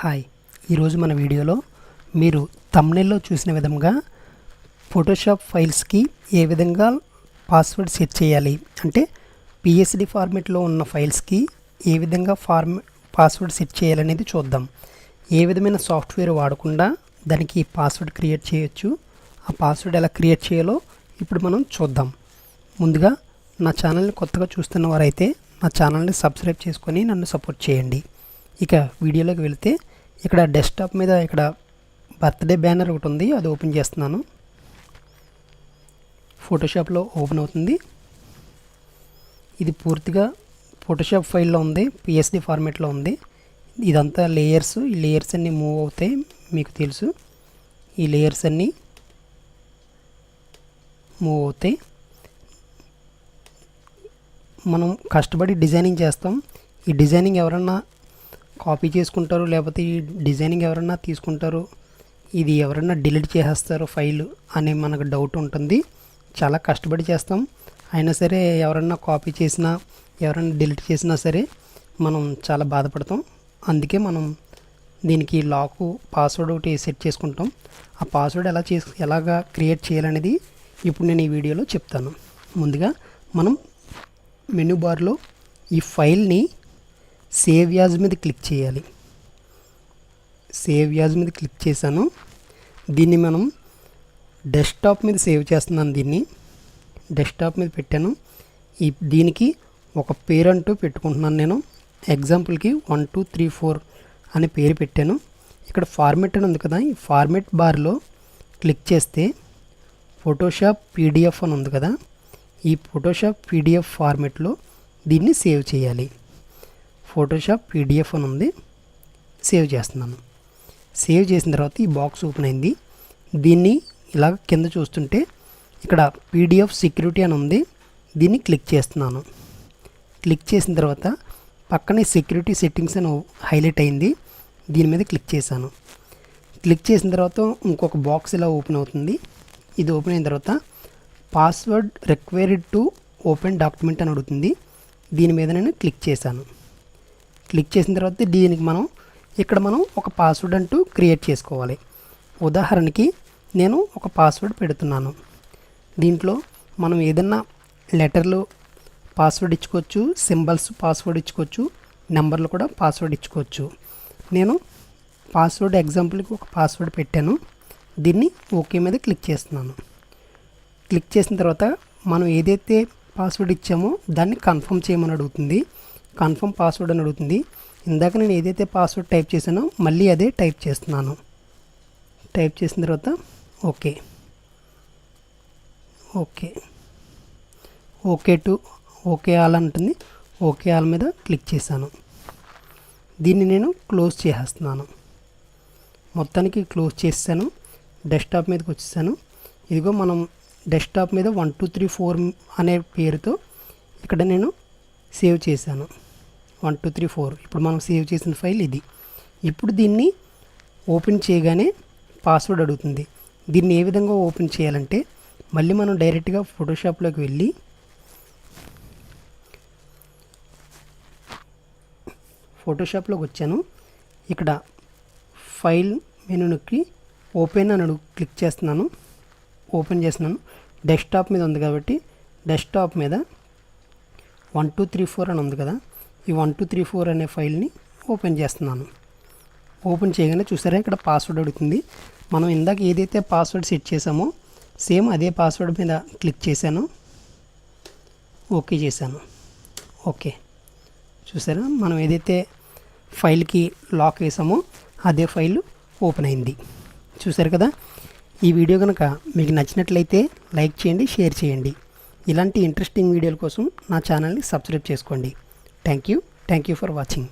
Hi, ఈరోజు మన వీడియోలో మీరు థంబ్నెయిల్లో చూసిన విధంగా ఫోటోషాప్ ఫైల్స్కి ఏ విధంగా పాస్వర్డ్ సెట్ చేయాలి అంటే పిఎస్డి ఫార్మెట్లో ఉన్న ఫైల్స్కి ఏ విధంగా పాస్వర్డ్ సెట్ చేయాలనేది చూద్దాం. ఏ విధమైన సాఫ్ట్వేర్ వాడకుండా దానికి పాస్వర్డ్ క్రియేట్ చేయొచ్చు. ఆ పాస్వర్డ్ ఎలా క్రియేట్ చేయాలో ఇప్పుడు మనం చూద్దాం. ముందుగా నా ఛానల్ని కొత్తగా చూస్తున్న వారైతే నా ఛానల్ని సబ్స్క్రైబ్ చేసుకొని నన్ను సపోర్ట్ చేయండి. ఇక వీడియోలోకి వెళితే ఇక్కడ డెస్క్టాప్ మీద ఇక్కడ బర్త్డే బ్యానర్ ఒకటి ఉంది, అది ఓపెన్ చేస్తున్నాను. ఫోటోషాప్లో ఓపెన్ అవుతుంది. ఇది పూర్తిగా ఫోటోషాప్ ఫైల్లో ఉంది, పిఎస్డి ఫార్మేట్లో ఉంది. ఇదంతా లేయర్స్, ఈ లేయర్స్ అన్నీ మూవ్ అవుతాయి, మీకు తెలుసు. ఈ లేయర్స్ అన్నీ మూవ్ అవుతాయి. మనం కష్టపడి డిజైనింగ్ చేస్తాం. ఈ డిజైనింగ్ ఎవరన్నా కాపీ చేసుకుంటారు, లేకపోతే ఈ డిజైనింగ్ ఎవరన్నా తీసుకుంటారు, ఇది ఎవరన్నా డిలీట్ చేసేస్తారు ఫైల్ అనే మనకు డౌట్ ఉంటుంది. చాలా కష్టపడి చేస్తాం, అయినా సరే ఎవరన్నా కాపీ చేసినా ఎవరన్నా డిలీట్ చేసినా సరే మనం చాలా బాధపడతాం. అందుకే మనం దీనికి లాకు పాస్వర్డ్ ఒకటి సెట్ చేసుకుంటాం. ఆ పాస్వర్డ్ ఎలాగా క్రియేట్ చేయాలనేది ఇప్పుడు నేను ఈ వీడియోలో చెప్తాను. ముందుగా మనం మెనూ బార్లో ఈ ఫైల్ని సేవ్ యాజ్ మీద క్లిక్ చేయాలి. సేవ్ యాజ్ మీద క్లిక్ చేశాను. దీన్ని మనం డెస్క్టాప్ మీద సేవ్ చేస్తున్నాను. దీన్ని డెస్క్టాప్ మీద పెట్టాను. దీనికి ఒక పేరు అంటూ పెట్టుకుంటున్నాను. నేను ఎగ్జాంపుల్కి 1 2 3 4 అనే పేరు పెట్టాను. ఇక్కడ ఫార్మెట్ అని ఉంది కదా, ఈ ఫార్మెట్ బార్లో క్లిక్ చేస్తే ఫోటోషాప్ పీడిఎఫ్ అని ఉంది కదా, ఈ ఫోటోషాప్ పీడిఎఫ్ ఫార్మెట్లో దీన్ని సేవ్ చేయాలి. ఫోటోషాప్ పీడిఎఫ్ అని ఉంది, సేవ్ చేస్తున్నాను. సేవ్ చేసిన తర్వాత ఈ బాక్స్ ఓపెన్ అయింది. దీన్ని ఇలా కింద చూస్తుంటే ఇక్కడ పీడిఎఫ్ సెక్యూరిటీ అని ఉంది, దీన్ని క్లిక్ చేస్తున్నాను. క్లిక్ చేసిన తర్వాత పక్కనే సెక్యూరిటీ సెట్టింగ్స్ అని హైలైట్ అయింది, దీని మీద క్లిక్ చేశాను. క్లిక్ చేసిన తర్వాత ఇంకొక బాక్స్ ఇలా ఓపెన్ అవుతుంది. ఇది ఓపెన్ అయిన తర్వాత password required to open document అని అడుగుతుంది. దీని మీద నేను క్లిక్ చేశాను. క్లిక్ చేసిన తర్వాత దీనికి మనం ఒక పాస్వర్డ్ అంటూ క్రియేట్ చేసుకోవాలి. ఉదాహరణకి నేను ఒక పాస్వర్డ్ పెడుతున్నాను. దీంట్లో మనం ఏదన్నా లెటర్లు పాస్వర్డ్ ఇచ్చుకోవచ్చు, సింబల్స్ పాస్వర్డ్ ఇచ్చుకోవచ్చు, నెంబర్లు కూడా పాస్వర్డ్ ఇచ్చుకోవచ్చు. నేను పాస్వర్డ్ ఎగ్జాంపుల్కి ఒక పాస్వర్డ్ పెట్టాను. దీన్ని ఓకే మీద క్లిక్ చేస్తున్నాను. క్లిక్ చేసిన తర్వాత మనం ఏదైతే పాస్వర్డ్ ఇచ్చామో దాన్ని కన్ఫర్మ్ చేయమని అడుగుతుంది. కన్ఫర్మ్ పాస్వర్డ్ అని అడుగుతుంది. ఇందాక నేను ఏదైతే పాస్వర్డ్ టైప్ చేశానో మళ్ళీ అదే టైప్ చేస్తున్నాను. టైప్ చేసిన తర్వాత okay okay okay to okay all అంటుంది. ఓకే ఆల్ మీద క్లిక్ చేశాను. దీన్ని నేను క్లోజ్ చేసేస్తున్నాను. మొత్తానికి క్లోజ్ చేసాను. డెస్క్టాప్ మీదకి వచ్చేసాను. ఇదిగో మనం డెస్క్టాప్ మీద 1 2 3 4 అనే పేరుతో ఇక్కడ నేను సేవ్ చేశాను. 1 2 3 4 ఇప్పుడు మనం సేవ్ చేసిన ఫైల్ ఇది. ఇప్పుడు దీన్ని ఓపెన్ చేయగానే పాస్వర్డ్ అడుగుతుంది. దీన్ని ఏ విధంగా ఓపెన్ చేయాలంటే మళ్ళీ మనం డైరెక్ట్గా ఫోటోషాప్లోకి వెళ్ళి ఫోటోషాప్లోకి వచ్చాను. ఇక్కడ ఫైల్ మెనూకి ఓపెన్ అని క్లిక్ చేస్తున్నాను. ఓపెన్ చేస్తున్నాను. డెస్క్టాప్ మీద ఉంది కాబట్టి డెస్క్టాప్ మీద 1 2 3 4 అని ఉంది కదా, ఈ 1 2 3 4 అనే ఫైల్ని ఓపెన్ చేస్తున్నాను. ఓపెన్ చేయగానే చూసారా ఇక్కడ పాస్వర్డ్ అడుగుతుంది. మనం ఇందాక ఏదైతే పాస్వర్డ్ సెట్ చేసామో సేమ్ అదే పాస్వర్డ్ మీద క్లిక్ చేశాను. ఓకే చేశాను. ఓకే చూసారా, మనం ఏదైతే ఫైల్కి లాక్ వేసామో అదే ఫైల్ ఓపెన్ అయింది. చూసారు కదా. ఈ వీడియో కనుక మీకు నచ్చినట్లయితే లైక్ చేయండి, షేర్ చేయండి. ఇలాంటి ఇంట్రెస్టింగ్ వీడియోల కోసం నా ఛానల్ని సబ్స్క్రైబ్ చేసుకోండి. Thank you for watching.